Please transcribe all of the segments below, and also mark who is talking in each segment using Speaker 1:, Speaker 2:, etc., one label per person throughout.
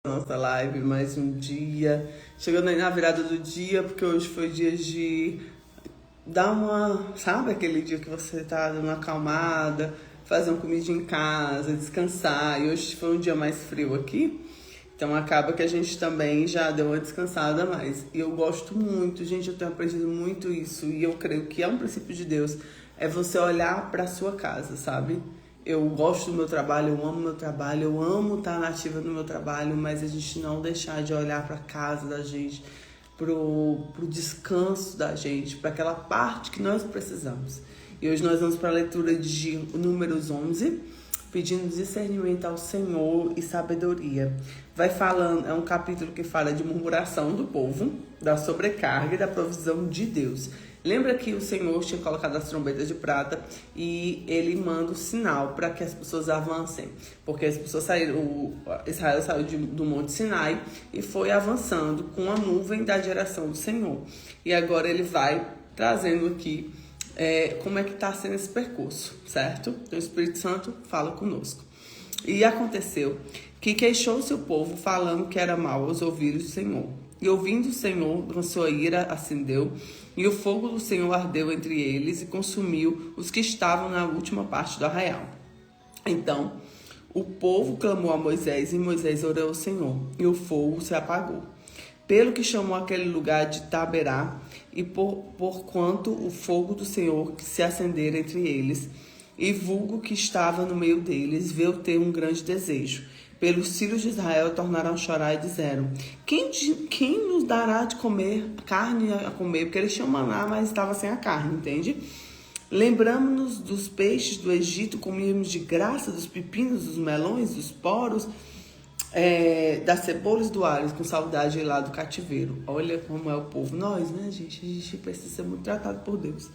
Speaker 1: Nossa live, mais um dia. Chegando aí na virada do dia, porque hoje foi dia de dar uma, sabe, aquele dia que você tá dando uma acalmada, fazer uma comidinha em casa, descansar. E hoje foi um dia mais frio aqui, então acaba que a gente também já deu uma descansada a mais. E eu gosto muito, gente, eu tenho aprendido muito isso, e eu creio que é um princípio de Deus, é você olhar pra sua casa, sabe? Eu gosto do meu trabalho, eu amo meu trabalho, eu amo estar nativa no meu trabalho, mas a gente não deixar de olhar para a casa da gente, pro descanso da gente, para aquela parte que nós precisamos. E hoje nós vamos para a leitura de Números 11, pedindo discernimento ao Senhor e sabedoria. Vai falando, é um capítulo que fala de murmuração do povo, da sobrecarga e da provisão de Deus. Lembra que o Senhor tinha colocado as trombetas de prata e ele manda o sinal para que as pessoas avancem. Porque as pessoas saíram, Israel saiu do Monte Sinai e foi avançando com a nuvem da direção do Senhor. E agora ele vai trazendo aqui como é que está sendo esse percurso, certo? Então o Espírito Santo fala conosco. E aconteceu que queixou-se o povo falando que era mal aos ouvidos do Senhor. E ouvindo o Senhor, a sua ira acendeu, e o fogo do Senhor ardeu entre eles e consumiu os que estavam na última parte do arraial. Então o povo clamou a Moisés, e Moisés orou ao Senhor, e o fogo se apagou. Pelo que chamou aquele lugar de Taberá, e porquanto o fogo do Senhor se acendera entre eles, e vulgo que estava no meio deles, veio ter um grande desejo. Pelos filhos de Israel tornaram a chorar e disseram: quem nos dará de comer carne a comer? Porque eles tinham maná, mas estava sem a carne, entende? Lembramos-nos dos peixes do Egito, comíamos de graça dos pepinos, dos melões, dos poros, das cebolas, do alho, com saudade lá do cativeiro. Olha como é o povo. Nós, né, gente? A gente precisa ser muito tratado por Deus.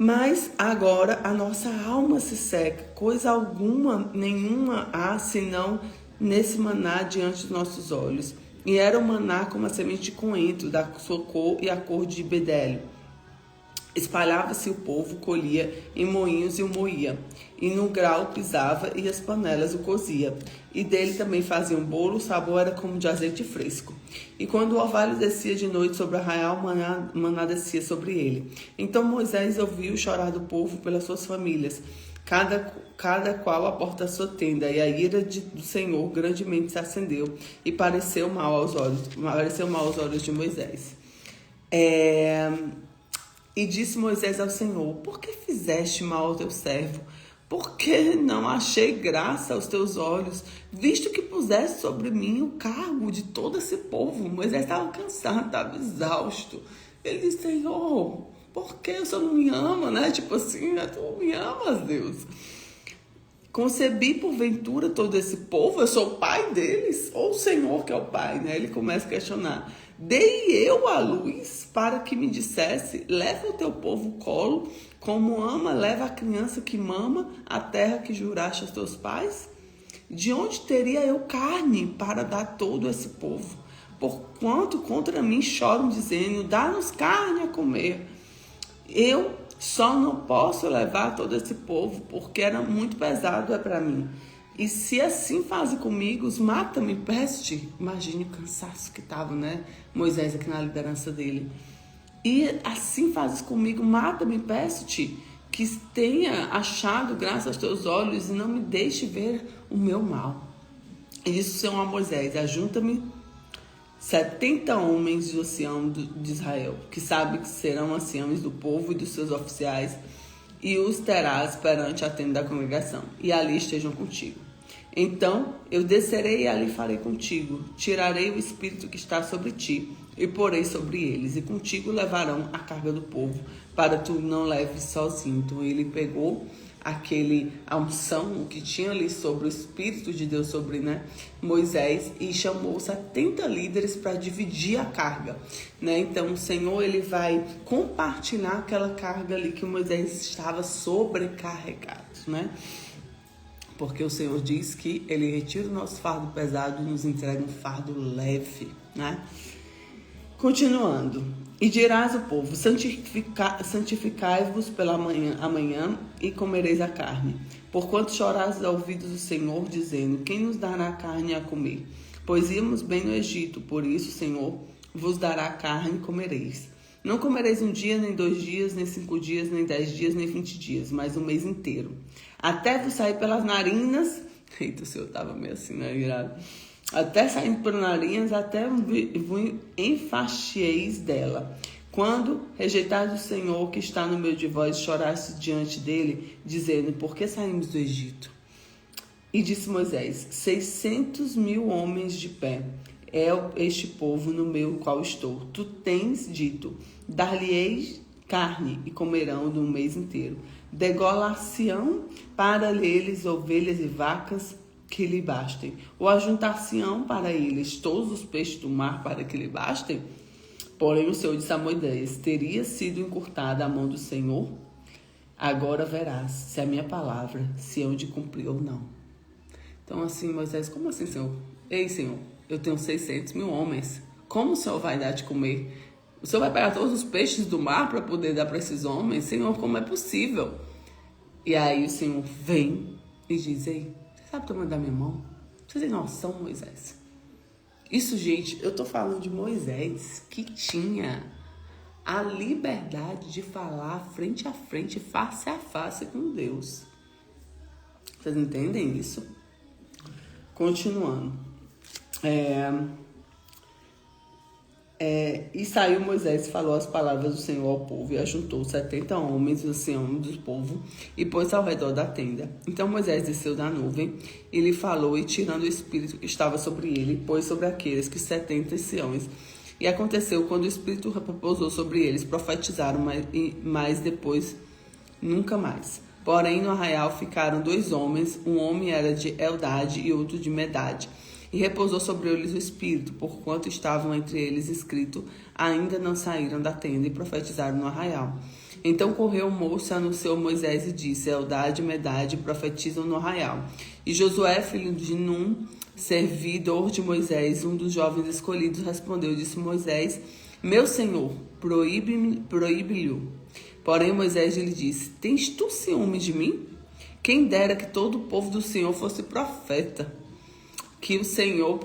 Speaker 1: Mas agora a nossa alma se seca, coisa alguma, nenhuma há, senão nesse maná diante dos nossos olhos. E era o maná como a semente de coentro, da sua cor e a cor de bedélio. Espalhava-se o povo, colhia em moinhos e o moía, e no grau pisava e as panelas o cozia. E dele também faziam bolo, o sabor era como de azeite fresco. E quando o orvalho descia de noite sobre o arraial, maná descia sobre ele. Então Moisés ouviu o chorar do povo pelas suas famílias, cada qual à porta da sua tenda, e a ira do Senhor grandemente se acendeu, e pareceu mal aos olhos de Moisés. E disse Moisés ao Senhor: por que fizeste mal ao teu servo? Por que não achei graça aos teus olhos, visto que puseste sobre mim o cargo de todo esse povo? Moisés estava cansado, estava exausto. Ele disse: Senhor, por que o Senhor não me ama, né? Tipo assim, tu me amas, Deus. Concebi porventura todo esse povo? Eu sou o pai deles? Ou o Senhor que é o pai, né? Ele começa a questionar. Dei eu a luz para que me dissesse: leva o teu povo colo, como ama, leva a criança que mama, a terra que juraste aos teus pais? De onde teria eu carne para dar todo esse povo? Porquanto contra mim choram, dizendo: dá-nos carne a comer. Eu só não posso levar todo esse povo, porque era muito pesado para mim. E se assim fazem comigo, mata-me, peste. Imagine o cansaço que estava, né? Moisés aqui na liderança dele. E assim fazes comigo, mata-me, peste, que tenha achado graça aos teus olhos e não me deixe ver o meu mal. E disse o Senhor a Moisés: ajunta-me 70 homens do ancião de Israel, que sabe que serão anciãos do povo e dos seus oficiais, e os terás perante a tenda da congregação, e ali estejam contigo. Então eu descerei e ali farei contigo, tirarei o espírito que está sobre ti, e porei sobre eles, e contigo levarão a carga do povo, para tu não leves sozinho. Então ele pegou a unção que tinha ali sobre o Espírito de Deus sobre, né, Moisés, e chamou 70 líderes para dividir a carga, né? Então o Senhor, ele vai compartilhar aquela carga ali que Moisés estava sobrecarregado, né? Porque o Senhor diz que ele retira o nosso fardo pesado e nos entrega um fardo leve, né? Continuando. E dirás ao povo: santificai-vos pela amanhã e comereis a carne. Porquanto chorais aos ouvidos do Senhor, dizendo: quem nos dará carne a comer? pois íamos bem no Egito. Por isso, Senhor, vos dará carne e comereis. Não comereis 1 dia, nem 2 dias, nem 5 dias, nem 10 dias, nem 20 dias, mas 1 mês inteiro. Até vos sair pelas narinas. Eita, o Senhor estava meio assim, né, virado? Até sair pelas narinas, até vos enfaixeis dela. Quando rejeitais o Senhor que está no meio de vós, choraste diante dele, dizendo: por que saímos do Egito? E disse Moisés: 600.000 homens de pé é este povo no meio do qual estou. Tu tens dito: dar-lhe-eis carne e comerão de 1 mês inteiro. Degolar-se-ão para eles ovelhas e vacas que lhe bastem, ou ajuntar-se-ão para eles todos os peixes do mar para que lhe bastem? Porém o Senhor disse a Moisés: teria sido encurtada a mão do Senhor? Agora verás se a minha palavra se hão de cumprir ou não. Então assim, Moisés: como assim, Senhor? Ei, Senhor, eu tenho 600.000 homens. Como o Senhor vai dar de comer? O Senhor vai pegar todos os peixes do mar para poder dar para esses homens? Senhor, como é possível? E aí o Senhor vem e diz: ei, você sabe o tamanho da minha mão? Você tem noção, Moisés? Isso, gente, eu tô falando de Moisés, que tinha a liberdade de falar frente a frente, face a face com Deus. Vocês entendem isso? Continuando. E saiu Moisés e falou as palavras do Senhor ao povo, e ajuntou 70 homens, os homens do povo, e pôs ao redor da tenda. Então Moisés desceu da nuvem, e lhe falou, e tirando o espírito que estava sobre ele, pôs sobre aqueles que 70 anciões. E aconteceu, quando o espírito repousou sobre eles, profetizaram, mas depois nunca mais. Porém no arraial ficaram 2 homens, um homem era de Eldade e outro de Medade. E repousou sobre eles o Espírito, porquanto estavam entre eles escrito: ainda não saíram da tenda, e profetizaram no arraial. Então correu o moço e anunciou Moisés e disse: Eldade e Medade profetizam no arraial. E Josué, filho de Num, servidor de Moisés, um dos jovens escolhidos, respondeu e disse: Moisés, meu senhor, proíbe-lhe. Porém Moisés lhe disse: tens tu ciúme de mim? Quem dera que todo o povo do Senhor fosse profeta, que o Senhor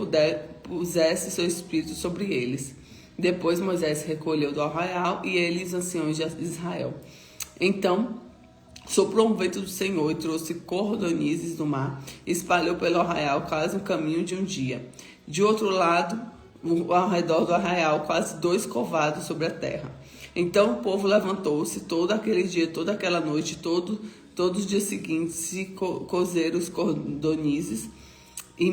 Speaker 1: pusesse seu espírito sobre eles. Depois Moisés recolheu do arraial, e ele e os anciãos de Israel. Então soprou um vento do Senhor e trouxe cordonizes do mar, e espalhou pelo arraial quase um caminho de 1 dia. De outro lado, ao redor do arraial, quase 2 covados sobre a terra. Então o povo levantou-se todo aquele dia, toda aquela noite, todos os dias seguintes, se cozeram os cordonizes, e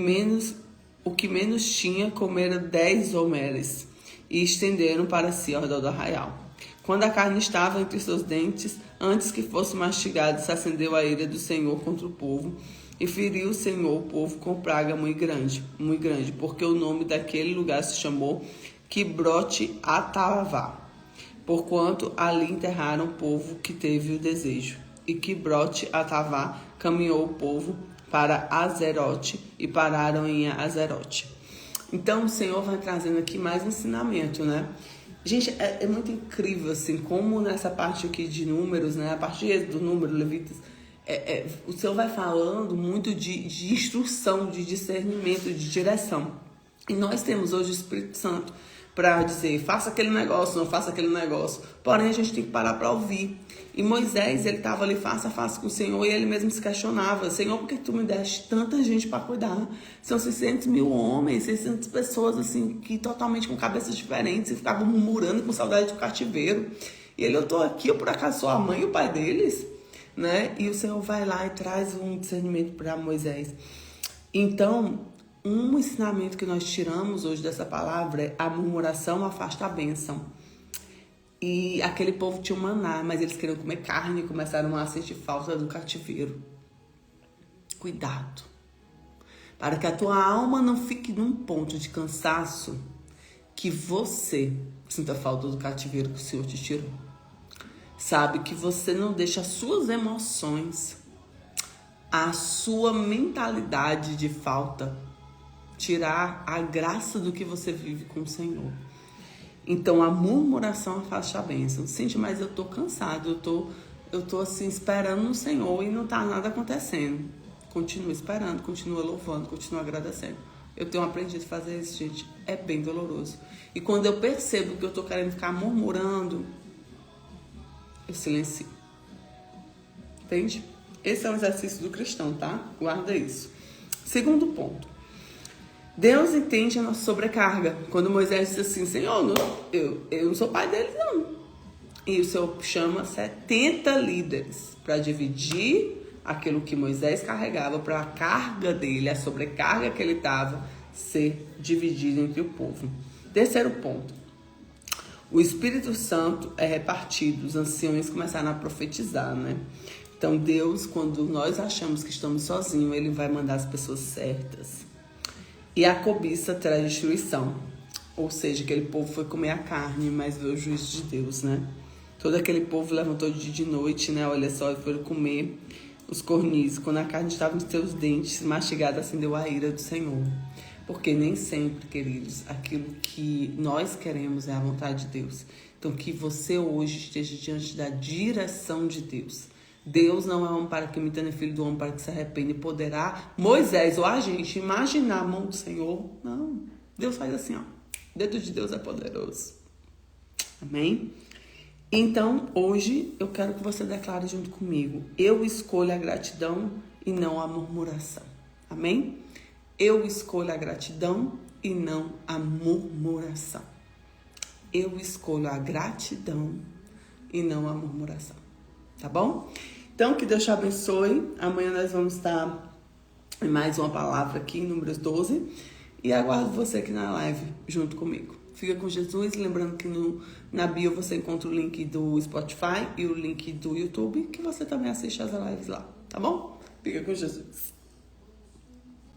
Speaker 1: o que menos tinha comeram 10 homeres, e estenderam para si ao redor do arraial. Quando a carne estava entre seus dentes, antes que fosse mastigada, se acendeu a ira do Senhor contra o povo, e feriu o Senhor o povo com praga muito grande, porque o nome daquele lugar se chamou Quibrote Atavá, porquanto ali enterraram o povo que teve o desejo. E Quibrote Atavá caminhou o povo para Azerote, e pararam em Azerote. Então o Senhor vai trazendo aqui mais ensinamento, né? Gente, é muito incrível, assim, como nessa parte aqui de números, né? A partir do número, Levíticos, o Senhor vai falando muito de instrução, de discernimento, de direção. E nós temos hoje o Espírito Santo para dizer: faça aquele negócio, não faça aquele negócio. Porém, a gente tem que parar para ouvir. E Moisés, ele estava ali face a face com o Senhor, e ele mesmo se questionava: Senhor, por que tu me deste tanta gente para cuidar? São 600.000 homens, 600 pessoas assim, que totalmente com cabeças diferentes, e ficavam murmurando com saudade do cativeiro. E ele: eu estou aqui, eu por acaso sou a mãe e o pai deles? Né? E o Senhor vai lá e traz um discernimento para Moisés. Então, um ensinamento que nós tiramos hoje dessa palavra é: a murmuração afasta a bênção. E aquele povo tinha um maná, mas eles queriam comer carne e começaram a sentir falta do cativeiro. Cuidado, para que a tua alma não fique num ponto de cansaço que você sinta falta do cativeiro que o Senhor te tirou. Sabe, que você não deixa as suas emoções, a sua mentalidade de falta, tirar a graça do que você vive com o Senhor. Então a murmuração afasta a bênção. Sente, mas eu tô cansado, eu tô assim esperando no Senhor e não tá nada acontecendo. Continua esperando, continua louvando, continua agradecendo. Eu tenho aprendido a fazer isso, gente. É bem doloroso. E quando eu percebo que eu tô querendo ficar murmurando, eu silencio. Entende? Esse é um exercício do cristão, tá? Guarda isso. Segundo ponto. Deus entende a nossa sobrecarga. Quando Moisés disse assim, Senhor, eu não sou pai deles, não. E o Senhor chama 70 líderes para dividir aquilo que Moisés carregava, para a carga dele, a sobrecarga que ele estava, ser dividida entre o povo. Terceiro ponto. O Espírito Santo é repartido. Os anciões começaram a profetizar, né? Então Deus, quando nós achamos que estamos sozinhos, Ele vai mandar as pessoas certas. E a cobiça traz destruição. Ou seja, aquele povo foi comer a carne, mas veio o juízo de Deus, né? Todo aquele povo levantou de noite, né? Olha só, e foram comer os cornis. Quando a carne estava nos seus dentes, mastigada, acendeu a ira do Senhor. Porque nem sempre, queridos, aquilo que nós queremos é a vontade de Deus. Então, que você hoje esteja diante da direção de Deus. Deus não é homem para que imita, nem filho do homem para que se arrependa. E poderá Moisés ou a gente imaginar a mão do Senhor? Não. Deus faz assim, ó. O dedo de Deus é poderoso. Amém? Então, hoje, eu quero que você declare junto comigo. Eu escolho a gratidão e não a murmuração. Amém? Eu escolho a gratidão e não a murmuração. Eu escolho a gratidão e não a murmuração. Tá bom? Então, que Deus te abençoe. Amanhã nós vamos estar em mais uma palavra aqui, em Números 12. E aguardo você aqui na live, junto comigo. Fica com Jesus. Lembrando que na bio você encontra o link do Spotify e o link do YouTube, que você também assiste as lives lá. Tá bom? Fica com Jesus.